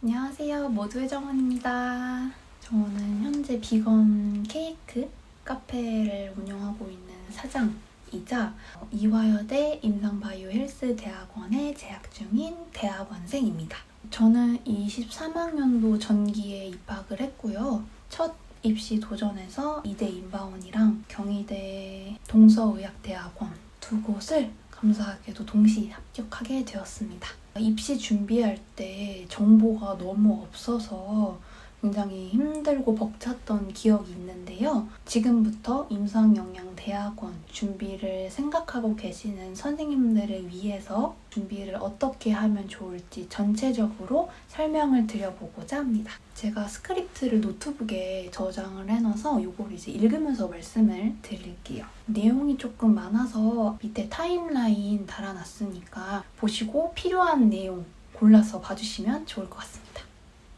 안녕하세요. 모두의 정원입니다. 저는 현재 비건 케이크 카페를 운영하고 있는 사장이자 이화여대 임상바이오 헬스 대학원에 재학 중인 대학원생입니다. 저는 23학년도 전기에 입학을 했고요. 첫 입시 도전에서 이대 인바원이랑 경희대 동서의학대학원 두 곳을 감사하게도 동시 합격하게 되었습니다. 입시 준비할 때 정보가 너무 없어서 굉장히 힘들고 벅찼던 기억이 있는데요. 지금부터 임상영양대학원 준비를 생각하고 계시는 선생님들을 위해서 준비를 어떻게 하면 좋을지 전체적으로 설명을 드려보고자 합니다. 제가 스크립트를 노트북에 저장을 해놔서 이걸 이제 읽으면서 말씀을 드릴게요. 내용이 조금 많아서 밑에 타임라인 달아놨으니까 보시고 필요한 내용 골라서 봐주시면 좋을 것 같습니다.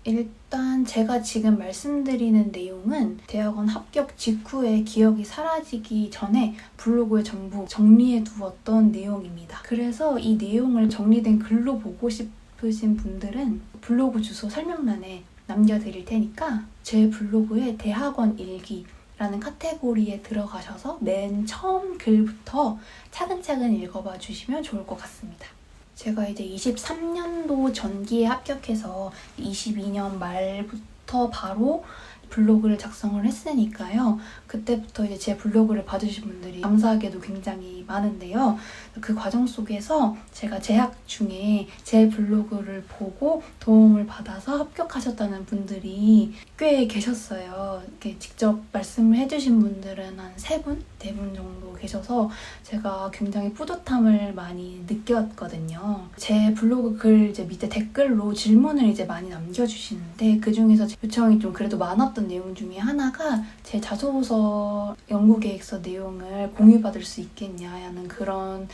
일단 제가 지금 말씀드리는 내용은 대학원 합격 직후에 기억이 사라지기 전에 블로그에 전부 정리해 두었던 내용입니다. 그래서 이 내용을 정리된 글로 보고 싶으신 분들은 블로그 주소 설명란에 남겨드릴 테니까 제 블로그에 대학원 일기라는 카테고리에 들어가셔서 맨 처음 글부터 차근차근 읽어봐 주시면 좋을 것 같습니다. 제가 이제 23년도 전기에 합격해서 22년 말부터 바로 블로그를 작성을 했으니까요. 그때부터 이제 제 블로그를 봐주신 분들이 감사하게도 굉장히 많은데요. 그 과정 속에서 제가 재학 중에 제 블로그를 보고 도움을 받아서 합격하셨다는 분들이 꽤 계셨어요. 이렇게 직접 말씀을 해주신 분들은 한 3분, 4분 정도 계셔서 제가 굉장히 뿌듯함을 많이 느꼈거든요. 제 블로그 글 이제 밑에 댓글로 질문을 이제 많이 남겨주시는데 그 중에서 요청이 좀 그래도 많았던 내용 중에 하나가 제 자소서 연구계획서 내용을 공유받을 수 있겠냐는 그런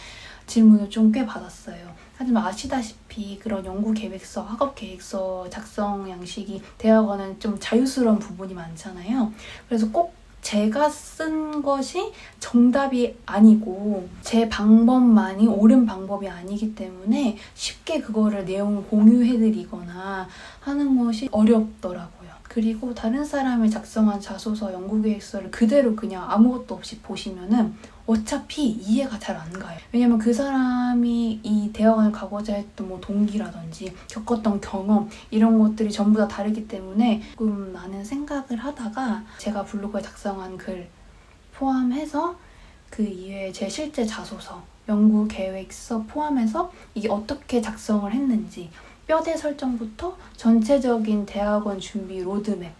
질문을 좀 꽤 받았어요. 하지만 아시다시피 그런 연구계획서, 학업계획서 작성 양식이 대학원은 좀 자유스러운 부분이 많잖아요. 그래서 꼭 제가 쓴 것이 정답이 아니고 제 방법만이 옳은 방법이 아니기 때문에 쉽게 그거를 내용을 공유해드리거나 하는 것이 어렵더라고요. 그리고 다른 사람이 작성한 자소서, 연구계획서를 그대로 그냥 아무것도 없이 보시면은 어차피 이해가 잘 안 가요. 왜냐면 그 사람이 이 대학원을 가고자 했던 뭐 동기라든지 겪었던 경험 이런 것들이 전부 다 다르기 때문에 조금 많은 생각을 하다가 제가 블로그에 작성한 글 포함해서 그 이외에 제 실제 자소서, 연구계획서 포함해서 이게 어떻게 작성을 했는지 뼈대 설정부터 전체적인 대학원 준비 로드맵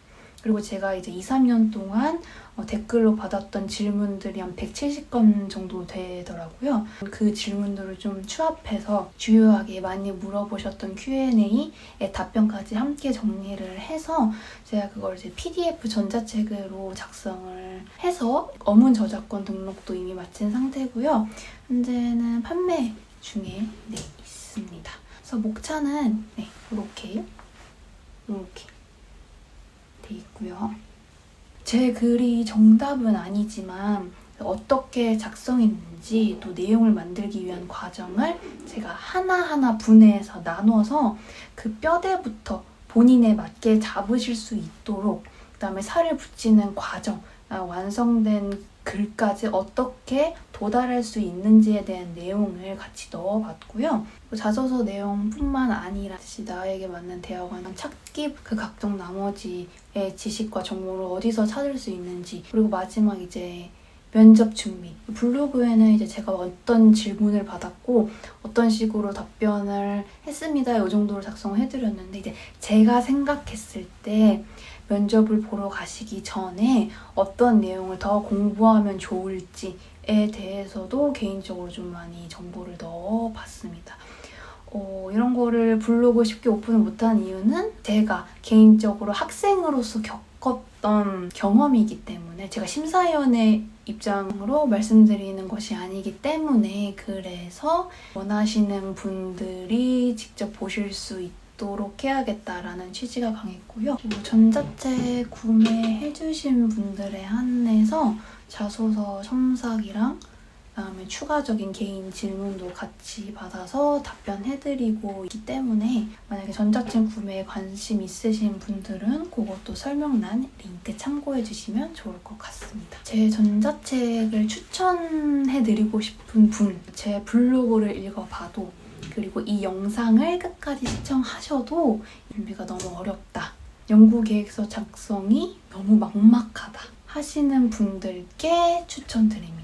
그리고 제가 이제 2, 3년 동안 댓글로 받았던 질문들이 한 170건 정도 되더라고요. 그 질문들을 좀 추합해서 주요하게 많이 물어보셨던 Q&A에 답변까지 함께 정리를 해서 제가 그걸 이제 PDF 전자책으로 작성을 해서 어문 저작권 등록도 이미 마친 상태고요. 현재는 판매 중에 있습니다. 그래서 목차는 이렇게 돼 있고요. 제 글이 정답은 아니지만 어떻게 작성했는지 또 내용을 만들기 위한 과정을 제가 하나하나 분해해서 나눠서 그 뼈대부터 본인에 맞게 잡으실 수 있도록 그다음에 살을 붙이는 과정, 완성된 글까지 어떻게 도달할 수 있는지에 대한 내용을 같이 넣어봤고요. 자소서 내용뿐만 아니라 나에게 맞는 대학원 찾기 그 각종 나머지의 지식과 정보를 어디서 찾을 수 있는지 그리고 마지막 이제 면접 준비. 블로그에는 이제 제가 어떤 질문을 받았고 어떤 식으로 답변을 했습니다. 이 정도로 작성해드렸는데 이제 제가 생각했을 때 면접을 보러 가시기 전에 어떤 내용을 더 공부하면 좋을지에 대해서도 개인적으로 좀 많이 정보를 넣어봤습니다. 이런 거를 블로그 쉽게 오픈을 못한 이유는 제가 개인적으로 학생으로서 겪었던 경험이기 때문에 제가 심사위원의 입장으로 말씀드리는 것이 아니기 때문에 그래서 원하시는 분들이 직접 보실 수 있도록 해야겠다라는 취지가 강했고요. 그리고 전자책 구매해주신 분들에 한해서 자소서 첨삭이랑 그다음에 추가적인 개인 질문도 같이 받아서 답변해드리고 있기 때문에 만약에 전자책 구매에 관심 있으신 분들은 그것도 설명란 링크 참고해주시면 좋을 것 같습니다. 제 전자책을 추천해드리고 싶은 분, 제 블로그를 읽어봐도 그리고 이 영상을 끝까지 시청하셔도 준비가 너무 어렵다, 연구계획서 작성이 너무 막막하다 하시는 분들께 추천드립니다.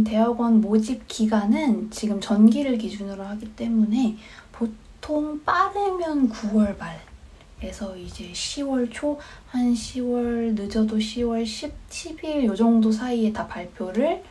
대학원 모집 기간은 지금 전기를 기준으로 하기 때문에 보통 빠르면 9월 말에서 이제 10월 초, 한 10월 늦어도 10월 10일 요 정도 사이에 다 발표를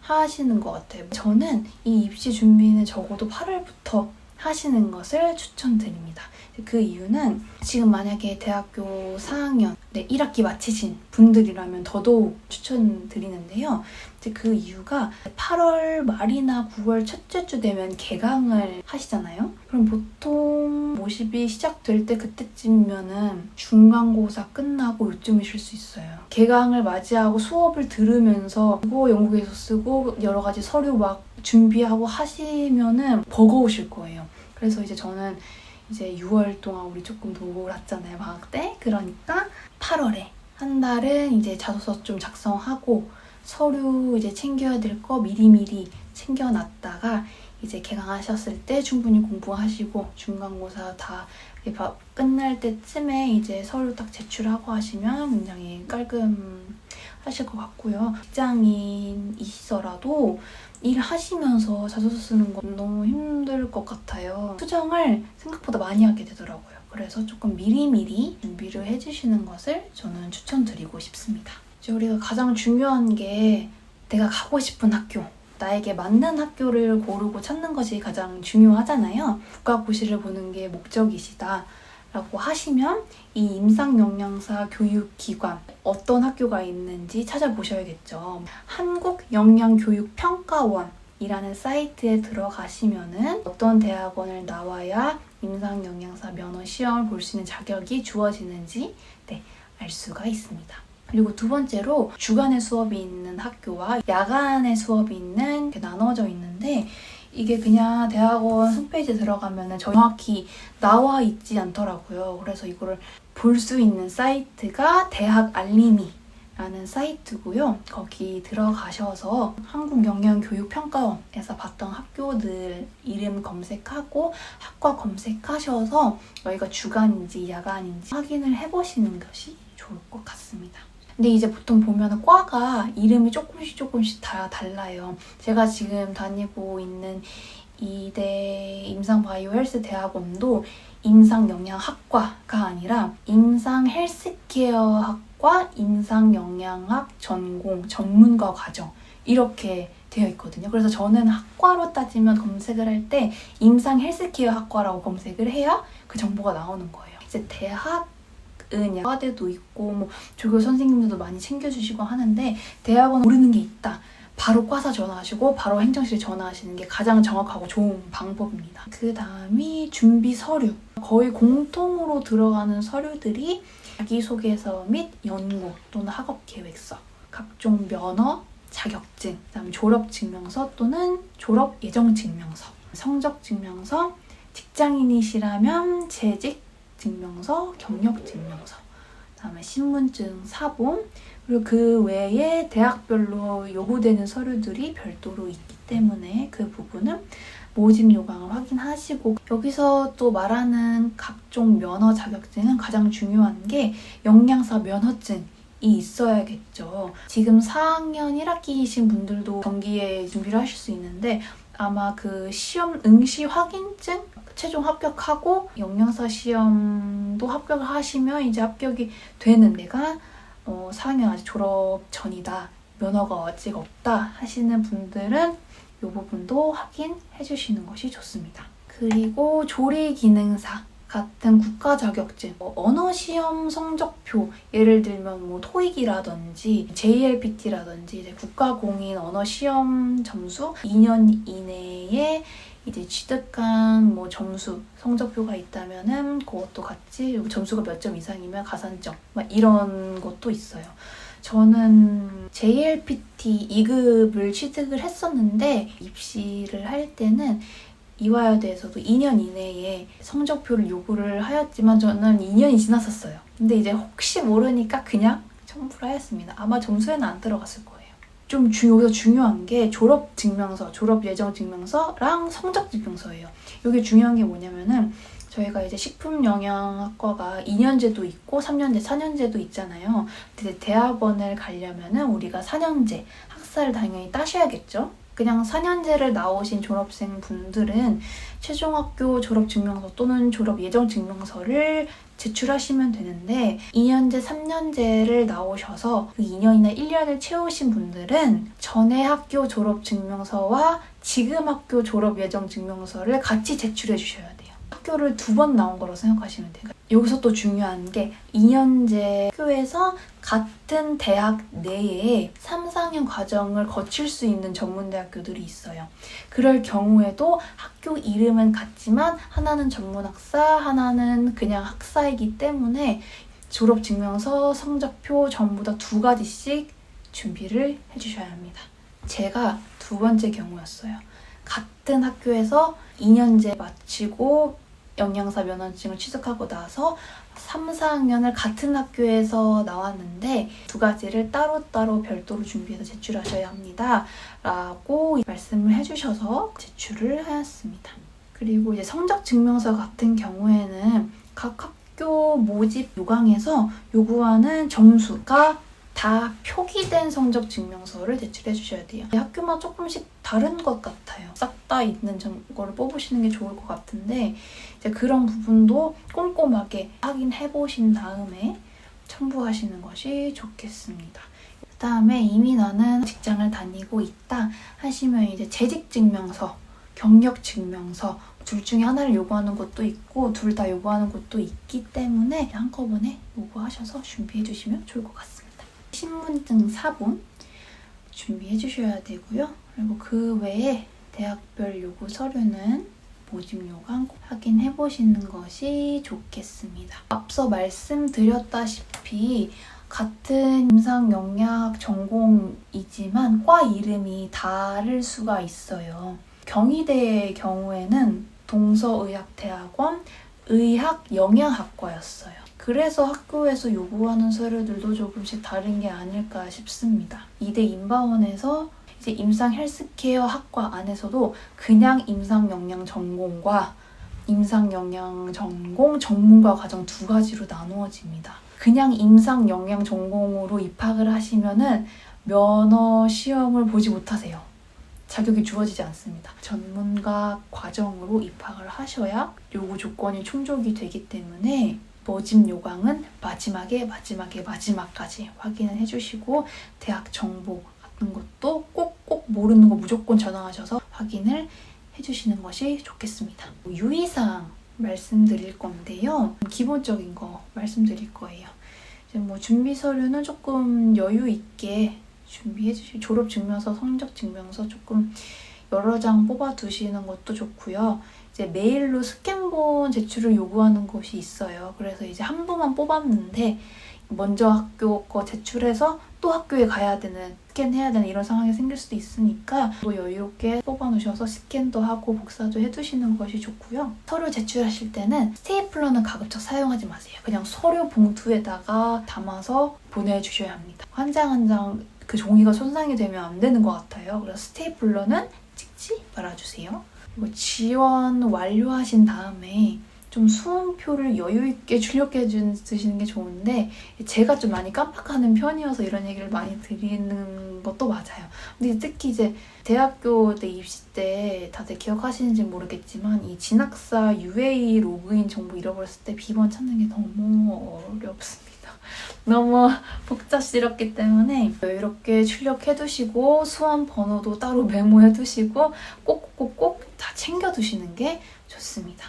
하시는 것 같아요. 저는 이 입시 준비는 적어도 8월부터 하시는 것을 추천드립니다. 그 이유는 지금 만약에 대학교 4학년 1학기 마치신 분들이라면 더더욱 추천드리는데요. 이제 그 이유가 8월 말이나 9월 첫째 주 되면 개강을 하시잖아요. 그럼 보통 모집이 시작될 때 그때쯤이면은 중간고사 끝나고 요쯤이실 수 있어요. 개강을 맞이하고 수업을 들으면서 연구계획서 쓰고 여러 가지 서류 막 준비하고 하시면은 버거우실 거예요. 그래서 이제 저는 이제 6월 동안 우리 조금 놀았잖아요, 방학 때. 그러니까 8월에 한 달은 이제 자소서 좀 작성하고 서류 이제 챙겨야 될 거 미리미리 챙겨놨다가 이제 개강하셨을 때 충분히 공부하시고 중간고사 다 끝날 때쯤에 이제 서류 딱 제출하고 하시면 굉장히 깔끔하실 것 같고요. 직장인이시더라도 일하시면서 자소서 쓰는 건 너무 힘들 것 같아요. 수정을 생각보다 많이 하게 되더라고요. 그래서 조금 미리미리 준비를 해주시는 것을 저는 추천드리고 싶습니다. 이제 우리가 가장 중요한 게 내가 가고 싶은 학교, 나에게 맞는 학교를 고르고 찾는 것이 가장 중요하잖아요. 국가고시를 보는 게 목적이시다 라고 하시면 이 임상영양사 교육기관 어떤 학교가 있는지 찾아보셔야겠죠. 한국영양교육평가원이라는 사이트에 들어가시면은 어떤 대학원을 나와야 임상영양사 면허 시험을 볼 수 있는 자격이 주어지는지 알 수가 있습니다. 그리고 두 번째로 주간에 수업이 있는 학교와 야간에 수업이 있는 나눠져 있는데 이게 그냥 대학원 홈페이지에 들어가면 정확히 나와 있지 않더라고요. 그래서 이거를 볼 수 있는 사이트가 대학알림이라는 사이트고요. 거기 들어가셔서 한국영양교육평가원에서 봤던 학교들 이름 검색하고 학과 검색하셔서 여기가 주간인지 야간인지 확인을 해보시는 것이 좋을 것 같습니다. 근데 이제 보통 보면 과가 이름이 조금씩 다 달라요. 제가 지금 다니고 있는 이대 임상바이오헬스대학원도 임상영양학과가 아니라 임상헬스케어학과 임상영양학 전공 전문가 과정 이렇게 되어 있거든요. 그래서 저는 학과로 따지면 검색을 할 때 임상헬스케어학과라고 검색을 해야 그 정보가 나오는 거예요. 이제 대학은 과대도 있고 조교 선생님들도 많이 챙겨주시고 하는데 대학원 모르는 게 있다. 바로 과사 전화하시고 바로 행정실 전화하시는 게 가장 정확하고 좋은 방법입니다. 그 다음이 준비 서류. 거의 공통으로 들어가는 서류들이 자기소개서 및 연구 또는 학업계획서, 각종 면허, 자격증, 그다음 졸업증명서 또는 졸업예정증명서, 성적증명서, 직장인이시라면 재직증명서, 경력증명서, 그다음에 신분증, 사본, 그리고 그 외에 대학별로 요구되는 서류들이 별도로 있기 때문에 그 부분은 모집 요강을 확인하시고 여기서 또 말하는 각종 면허 자격증은 가장 중요한 게 영양사 면허증이 있어야겠죠. 지금 4학년 1학기이신 분들도 정기에 준비를 하실 수 있는데 아마 그 시험 응시 확인증 최종 합격하고 영양사 시험도 합격을 하시면 이제 합격이 되는 내가 4학년 아직 졸업 전이다, 면허가 아직 없다 하시는 분들은 이 부분도 확인해 주시는 것이 좋습니다. 그리고 조리기능사 같은 국가 자격증, 언어 시험 성적표, 예를 들면 토익이라든지 JLPT라든지 이제 국가공인 언어 시험 점수 2년 이내에 이제 취득한 점수, 성적표가 있다면은 그것도 같이 점수가 몇 점 이상이면 가산점 이런 것도 있어요. 저는 JLPT 2급을 취득을 했었는데 입시를 할 때는 이화여대에서도 2년 이내에 성적표를 요구를 하였지만 저는 2년이 지났었어요. 근데 이제 혹시 모르니까 그냥 첨부를 하였습니다. 아마 점수에는 안 들어갔을 거예요. 좀 여기서 중요한 게 졸업 증명서, 졸업 예정 증명서랑 성적 증명서예요. 이게 중요한 게 뭐냐면은 저희가 이제 식품영양학과가 2년제도 있고 3년제, 4년제도 있잖아요. 근데 대학원을 가려면은 우리가 4년제 학사를 당연히 따셔야겠죠. 그냥 4년제를 나오신 졸업생 분들은 최종학교 졸업증명서 또는 졸업 예정 증명서를 제출하시면 되는데 2년제, 3년제를 나오셔서 그 2년이나 1년을 채우신 분들은 전에 학교 졸업증명서와 지금 학교 졸업 예정 증명서를 같이 제출해 주셔야 돼요. 학교를 2번 나온 거라고 생각하시면 돼요. 여기서 또 중요한 게 2년제 학교에서 같은 대학 내에 3, 4학년 과정을 거칠 수 있는 전문대학교들이 있어요. 그럴 경우에도 학교 이름은 같지만 하나는 전문학사, 하나는 그냥 학사이기 때문에 졸업증명서, 성적표 전부 다 2가지씩 준비를 해주셔야 합니다. 제가 2번째 경우였어요. 같은 학교에서 2년제 마치고 영양사 면허증을 취득하고 나서 3, 4학년을 같은 학교에서 나왔는데 2가지를 따로따로 별도로 준비해서 제출하셔야 합니다. 라고 말씀을 해주셔서 제출을 하였습니다. 그리고 이제 성적증명서 같은 경우에는 각 학교 모집 요강에서 요구하는 점수가 다 표기된 성적 증명서를 제출해 주셔야 돼요. 학교마다 조금씩 다른 것 같아요. 싹 다 있는 거를 뽑으시는 게 좋을 것 같은데 이제 그런 부분도 꼼꼼하게 확인해 보신 다음에 첨부하시는 것이 좋겠습니다. 그다음에 이미 나는 직장을 다니고 있다 하시면 이제 재직증명서, 경력증명서 둘 중에 하나를 요구하는 곳도 있고 둘 다 요구하는 곳도 있기 때문에 한꺼번에 요구하셔서 준비해 주시면 좋을 것 같습니다. 신분증 사본 준비해 주셔야 되고요. 그리고 그 외에 대학별 요구 서류는 모집 요강 확인해 보시는 것이 좋겠습니다. 앞서 말씀드렸다시피 같은 임상영양 전공이지만 과 이름이 다를 수가 있어요. 경희대의 경우에는 동서의학대학원 의학영양학과였어요. 그래서 학교에서 요구하는 서류들도 조금씩 다른 게 아닐까 싶습니다. 이대 인바원에서 이제 임상 헬스케어 학과 안에서도 그냥 임상영양 전공과 임상영양 전공 전문가 과정 2가지로 나누어집니다. 그냥 임상영양 전공으로 입학을 하시면은 면허 시험을 보지 못하세요. 자격이 주어지지 않습니다. 전문가 과정으로 입학을 하셔야 요구 조건이 충족이 되기 때문에 모집 요강은 마지막까지 확인을 해주시고 대학 정보 같은 것도 꼭 모르는 거 무조건 전화하셔서 확인을 해주시는 것이 좋겠습니다. 유의사항 말씀드릴 건데요. 기본적인 거 말씀드릴 거예요. 이제 준비 서류는 조금 여유 있게 준비해 주시고 졸업증명서, 성적증명서 조금 여러 장 뽑아 두시는 것도 좋고요. 이제 메일로 스캔본 제출을 요구하는 곳이 있어요. 그래서 이제 한 부만 뽑았는데 먼저 학교 거 제출해서 또 학교에 가야 되는, 스캔해야 되는 이런 상황이 생길 수도 있으니까 또 여유롭게 뽑아놓으셔서 스캔도 하고 복사도 해두시는 것이 좋고요. 서류 제출하실 때는 스테이플러는 가급적 사용하지 마세요. 그냥 서류 봉투에다가 담아서 보내주셔야 합니다. 한 장 한 장 그 종이가 손상이 되면 안 되는 것 같아요. 그래서 스테이플러는 찍지 말아주세요. 그리고 지원 완료하신 다음에 좀 수험표를 여유있게 출력해 주시는 게 좋은데 제가 좀 많이 깜빡하는 편이어서 이런 얘기를 많이 드리는 것도 맞아요. 근데 특히 이제 대학교 때 입시 때 다들 기억하시는지 모르겠지만 이 진학사 UA 로그인 정보 잃어버렸을 때 비번 찾는 게 너무 어렵습니다. 너무 복잡스럽기 때문에 여유롭게 출력해두시고 수험 번호도 따로 메모해두시고 꼭꼭꼭 다 챙겨두시는 게 좋습니다.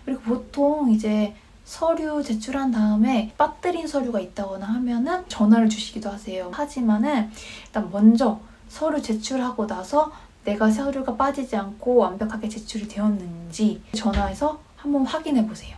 그리고 보통 이제 서류 제출한 다음에 빠뜨린 서류가 있다거나 하면은 전화를 주시기도 하세요. 하지만은 일단 먼저 서류 제출하고 나서 내가 서류가 빠지지 않고 완벽하게 제출이 되었는지 전화해서 한번 확인해 보세요.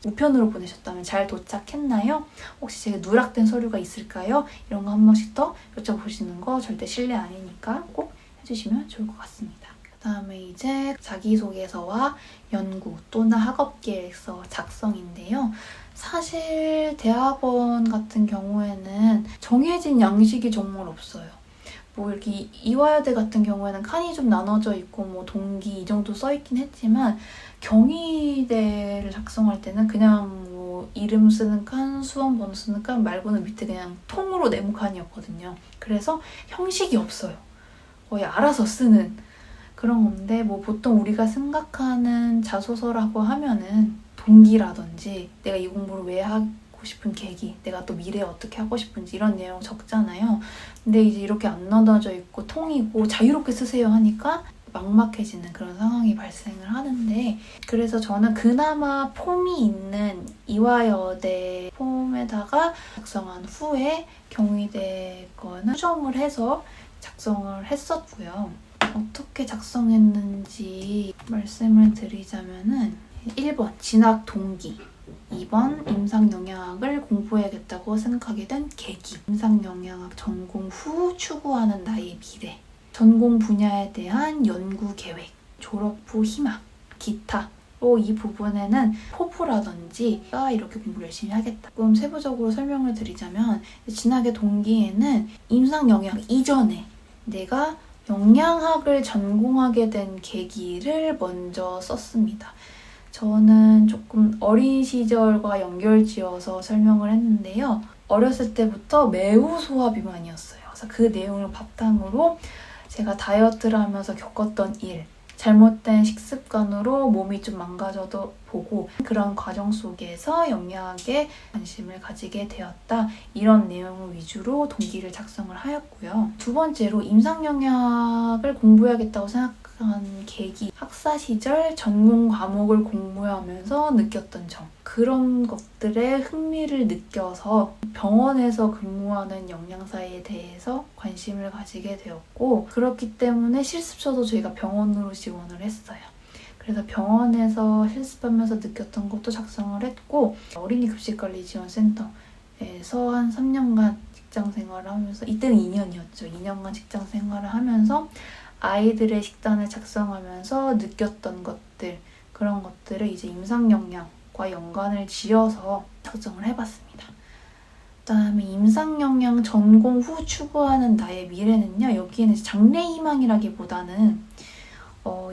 우편으로 보내셨다면 잘 도착했나요? 혹시 제가 누락된 서류가 있을까요? 이런 거 한 번씩 더 여쭤보시는 거 절대 실례 아니니까 꼭 해주시면 좋을 것 같습니다. 그 다음에 이제 자기소개서와 연구 또는 학업계획서 작성인데요. 사실 대학원 같은 경우에는 정해진 양식이 정말 없어요. 뭐 이렇게 이화여대 같은 경우에는 칸이 좀 나눠져 있고 뭐 동기 이 정도 써있긴 했지만 경희대를 작성할 때는 그냥 뭐 이름 쓰는 칸, 수험 번호 쓰는 칸 말고는 밑에 그냥 통으로 네모칸이었거든요. 그래서 형식이 없어요. 거의 알아서 쓰는 그런 건데 뭐 보통 우리가 생각하는 자소서라고 하면은 동기라든지 내가 이 공부를 왜 하고 싶은 계기, 내가 또 미래에 어떻게 하고 싶은지 이런 내용 적잖아요. 근데 이제 이렇게 안 나눠져 있고 통이고 자유롭게 쓰세요 하니까 막막해지는 그런 상황이 발생을 하는데 그래서 저는 그나마 폼이 있는 이화여대 폼에다가 작성한 후에 경희대 거는 수정을 해서 작성을 했었고요. 어떻게 작성했는지 말씀을 드리자면은 1번 진학 동기, 2번 임상영양학을 공부해야겠다고 생각하게 된 계기, 임상영양학 전공 후 추구하는 나의 미래, 전공 분야에 대한 연구 계획, 졸업 후 희망, 기타로 이 부분에는 포부라든지 이렇게 공부를 열심히 하겠다. 조금 세부적으로 설명을 드리자면 진학의 동기에는 임상영양학 이전에 내가 영양학을 전공하게 된 계기를 먼저 썼습니다. 저는 조금 어린 시절과 연결지어서 설명을 했는데요. 어렸을 때부터 매우 소화 비만이었어요. 그래서 그 내용을 바탕으로 제가 다이어트를 하면서 겪었던 일, 잘못된 식습관으로 몸이 좀 망가져도 보고 그런 과정 속에서 영양학에 관심을 가지게 되었다. 이런 내용을 위주로 동기를 작성을 하였고요. 두 번째로 임상영양학을 공부해야겠다고 생각한 계기, 학사 시절 전공 과목을 공부하면서 느꼈던 점, 그런 것들에 흥미를 느껴서 병원에서 근무하는 영양사에 대해서 관심을 가지게 되었고 그렇기 때문에 실습서도 저희가 병원으로 지원을 했어요. 그래서 병원에서 실습하면서 느꼈던 것도 작성을 했고 어린이 급식관리지원센터에서 한 3년간 직장 생활을 하면서 이때는 2년이었죠. 2년간 직장 생활을 하면서 아이들의 식단을 작성하면서 느꼈던 것들 그런 것들을 이제 임상영양과 연관을 지어서 작성을 해봤습니다. 그다음에 임상영양 전공 후 추구하는 나의 미래는요. 여기에는 장래희망이라기보다는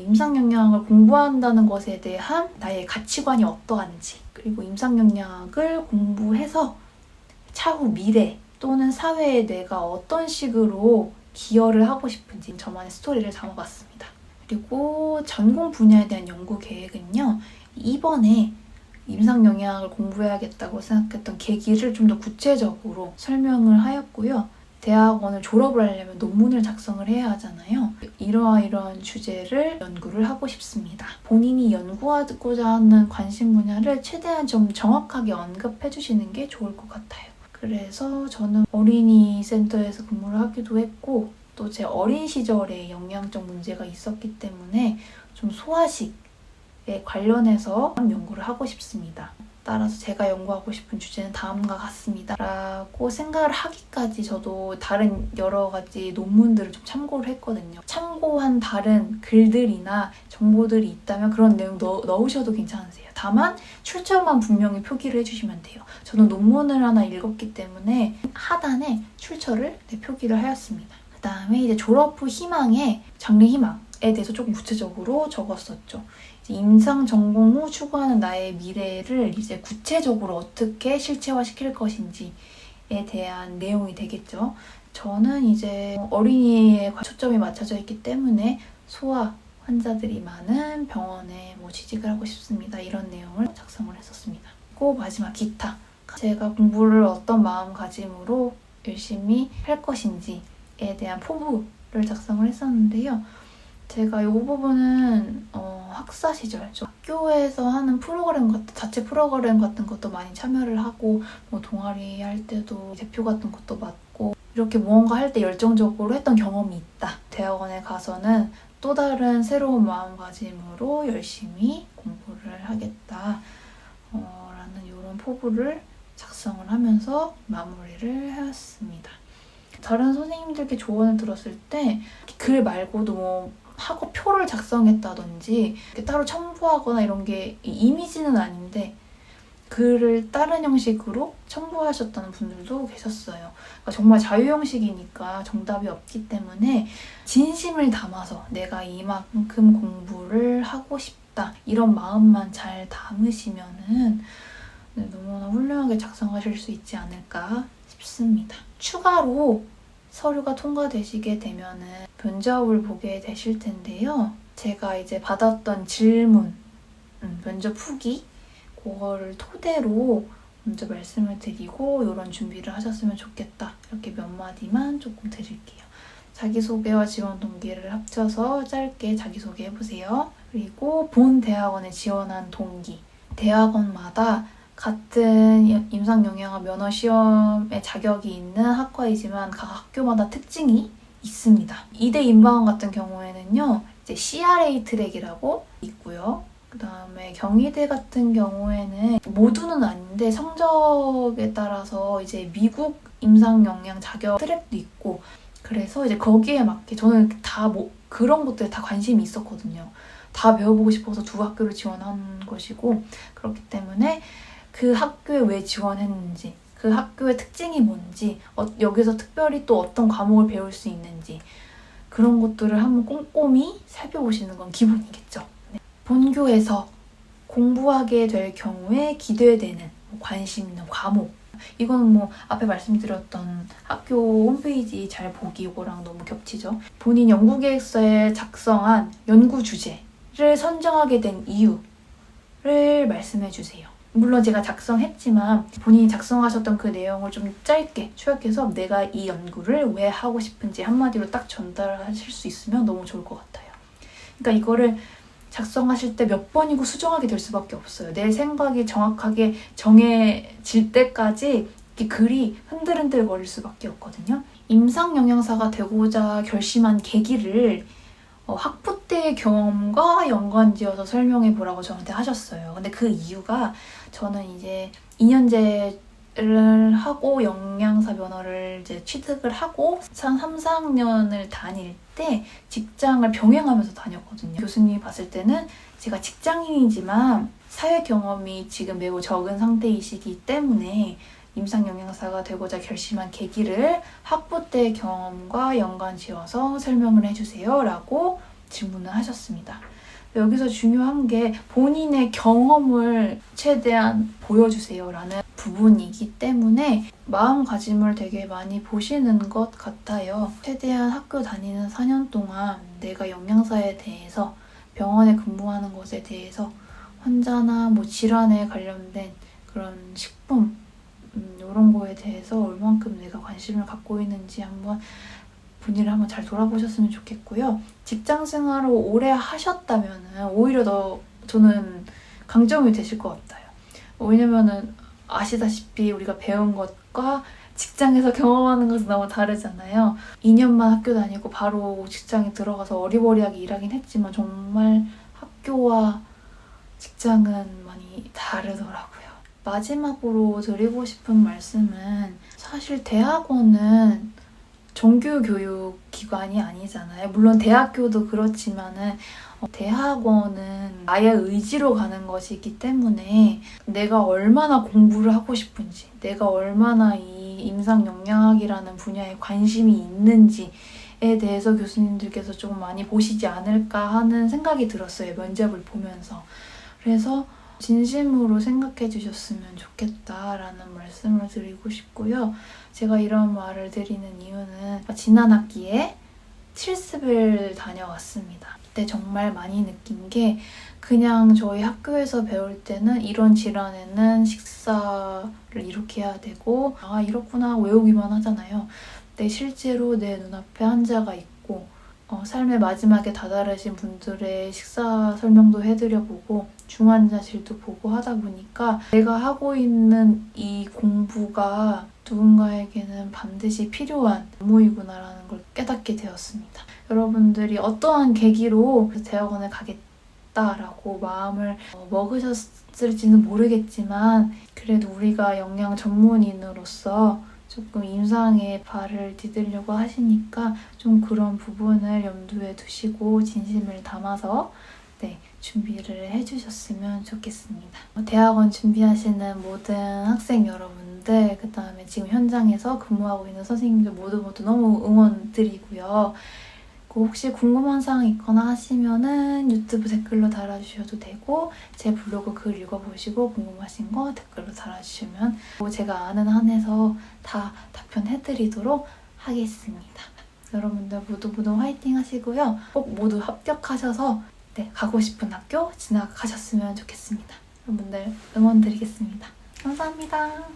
임상영양학을 공부한다는 것에 대한 나의 가치관이 어떠한지 그리고 임상영양학을 공부해서 차후 미래 또는 사회에 내가 어떤 식으로 기여를 하고 싶은지 저만의 스토리를 담아봤습니다. 그리고 전공 분야에 대한 연구 계획은요. 이번에 임상영양학을 공부해야겠다고 생각했던 계기를 좀 더 구체적으로 설명을 하였고요. 대학원을 졸업을 하려면 논문을 작성을 해야 하잖아요. 이러한 주제를 연구를 하고 싶습니다. 본인이 연구하고자 하는 관심 분야를 최대한 좀 정확하게 언급해 주시는 게 좋을 것 같아요. 그래서 저는 어린이 센터에서 근무를 하기도 했고 또 제 어린 시절에 영양적 문제가 있었기 때문에 좀 소화식에 관련해서 연구를 하고 싶습니다. 따라서 제가 연구하고 싶은 주제는 다음과 같습니다. 라고 생각을 하기까지 저도 다른 여러 가지 논문들을 좀 참고를 했거든요. 참고한 다른 글들이나 정보들이 있다면 그런 내용 넣으셔도 괜찮으세요. 다만 출처만 분명히 표기를 해주시면 돼요. 저는 논문을 하나 읽었기 때문에 하단에 출처를 표기를 하였습니다. 그 다음에 이제 졸업 후 희망에 장래 희망에 대해서 조금 구체적으로 적었었죠. 임상 전공 후 추구하는 나의 미래를 이제 구체적으로 어떻게 실체화시킬 것인지에 대한 내용이 되겠죠. 저는 이제 어린이에 초점이 맞춰져 있기 때문에 소아 환자들이 많은 병원에 취직을 하고 싶습니다. 이런 내용을 작성을 했었습니다. 그리고 마지막 기타. 제가 공부를 어떤 마음가짐으로 열심히 할 것인지에 대한 포부를 작성을 했었는데요. 제가 이 부분은 학사 시절 학교에서 하는 프로그램 자체 프로그램 같은 것도 많이 참여를 하고 동아리 할 때도 대표 같은 것도 맡고 이렇게 무언가 할 때 열정적으로 했던 경험이 있다. 대학원에 가서는 또 다른 새로운 마음가짐으로 열심히 공부를 하겠다 라는 포부를 작성을 하면서 마무리를 해왔습니다. 다른 선생님들께 조언을 들었을 때 글 말고도 뭐 학업표를 작성했다든지 따로 첨부하거나 이런 게 이미지는 아닌데 글을 다른 형식으로 첨부하셨다는 분들도 계셨어요. 그러니까 정말 자유 형식이니까 정답이 없기 때문에 진심을 담아서 내가 이만큼 공부를 하고 싶다 이런 마음만 잘 담으시면은 너무나 훌륭하게 작성하실 수 있지 않을까 싶습니다. 추가로 서류가 통과되시게 되면은 면접을 보게 되실 텐데요. 제가 이제 받았던 질문, 면접 후기 그거를 토대로 먼저 말씀을 드리고 이런 준비를 하셨으면 좋겠다. 이렇게 몇 마디만 조금 드릴게요. 자기소개와 지원 동기를 합쳐서 짧게 자기소개 해보세요. 그리고 본 대학원에 지원한 동기. 대학원마다 같은 임상영양학 면허시험에 자격이 있는 학과이지만 각 학교마다 특징이 있습니다. 이대 인방원 같은 경우에는요, 이제 CRA 트랙이라고 있고요. 그 다음에 경희대 같은 경우에는 모두는 아닌데 성적에 따라서 이제 미국 임상영양 자격 트랙도 있고 그래서 이제 거기에 맞게 저는 다 그런 것들에 다 관심이 있었거든요. 다 배워보고 싶어서 두 학교를 지원한 것이고 그렇기 때문에 그 학교에 왜 지원했는지 그 학교의 특징이 뭔지 여기서 특별히 또 어떤 과목을 배울 수 있는지 그런 것들을 한번 꼼꼼히 살펴보시는 건 기본이겠죠. 본교에서 공부하게 될 경우에 기대되는 관심 있는 과목 이건 뭐 앞에 말씀드렸던 학교 홈페이지 잘 보기 이거랑 너무 겹치죠. 본인 연구계획서에 작성한 연구 주제를 선정하게 된 이유를 말씀해 주세요. 물론 제가 작성했지만 본인이 작성하셨던 그 내용을 좀 짧게 추격해서 내가 이 연구를 왜 하고 싶은지 한마디로 딱 전달하실 수 있으면 너무 좋을 것 같아요. 그러니까 이거를 작성하실 때 몇 번이고 수정하게 될 수밖에 없어요. 내 생각이 정확하게 정해질 때까지 이 글이 흔들흔들 거릴 수밖에 없거든요. 임상영양사가 되고자 결심한 계기를 학부 때의 경험과 연관지어서 설명해 보라고 저한테 하셨어요. 근데 그 이유가 저는 이제 2년제를 하고 영양사 면허를 이제 취득을 하고 3, 4학년을 다닐 때 직장을 병행하면서 다녔거든요. 교수님이 봤을 때는 제가 직장인이지만 사회 경험이 지금 매우 적은 상태이시기 때문에 임상영양사가 되고자 결심한 계기를 학부 때 경험과 연관지어서 설명을 해주세요 라고 질문을 하셨습니다. 여기서 중요한 게 본인의 경험을 최대한 보여주세요 라는 부분이기 때문에 마음가짐을 되게 많이 보시는 것 같아요. 최대한 학교 다니는 4년 동안 내가 영양사에 대해서 병원에 근무하는 것에 대해서 환자나 뭐 질환에 관련된 그런 식품 이런 거에 대해서 얼만큼 내가 관심을 갖고 있는지 한번 본인을 한번 잘 돌아보셨으면 좋겠고요. 직장 생활을 오래 하셨다면 오히려 더 저는 강점이 되실 것 같아요. 왜냐면은 아시다시피 우리가 배운 것과 직장에서 경험하는 것은 너무 다르잖아요. 2년만 학교 다니고 바로 직장에 들어가서 어리버리하게 일하긴 했지만 정말 학교와 직장은 많이 다르더라고요. 마지막으로 드리고 싶은 말씀은 사실 대학원은 정규교육기관이 아니잖아요. 물론 대학교도 그렇지만은 대학원은 나의 의지로 가는 것이기 때문에 내가 얼마나 공부를 하고 싶은지 내가 얼마나 이 임상영양학이라는 분야에 관심이 있는지에 대해서 교수님들께서 좀 많이 보시지 않을까 하는 생각이 들었어요. 면접을 보면서. 그래서 진심으로 생각해 주셨으면 좋겠다라는 말씀을 드리고 싶고요. 제가 이런 말을 드리는 이유는 지난 학기에 실습을 다녀왔습니다. 그때 정말 많이 느낀 게 그냥 저희 학교에서 배울 때는 이런 질환에는 식사를 이렇게 해야 되고 이렇구나 외우기만 하잖아요. 근데 실제로 내 눈앞에 환자가 있고 삶의 마지막에 다다르신 분들의 식사 설명도 해드려보고 중환자실도 보고 하다 보니까 내가 하고 있는 이 공부가 누군가에게는 반드시 필요한 업무이구나라는 걸 깨닫게 되었습니다. 여러분들이 어떠한 계기로 대학원을 가게 같다라고 마음을 먹으셨을지는 모르겠지만 그래도 우리가 영양 전문인으로서 조금 임상에 발을 디디려고 하시니까 좀 그런 부분을 염두에 두시고 진심을 담아서 준비를 해주셨으면 좋겠습니다. 대학원 준비하시는 모든 학생 여러분들, 그 다음에 지금 현장에서 근무하고 있는 선생님들 모두 너무 응원드리고요. 혹시 궁금한 사항 있거나 하시면은 유튜브 댓글로 달아주셔도 되고 제 블로그 글 읽어보시고 궁금하신 거 댓글로 달아주시면 제가 아는 한에서 다 답변해드리도록 하겠습니다. 여러분들 모두 화이팅 하시고요. 꼭 모두 합격하셔서 가고 싶은 학교 진학하셨으면 좋겠습니다. 여러분들 응원 드리겠습니다. 감사합니다.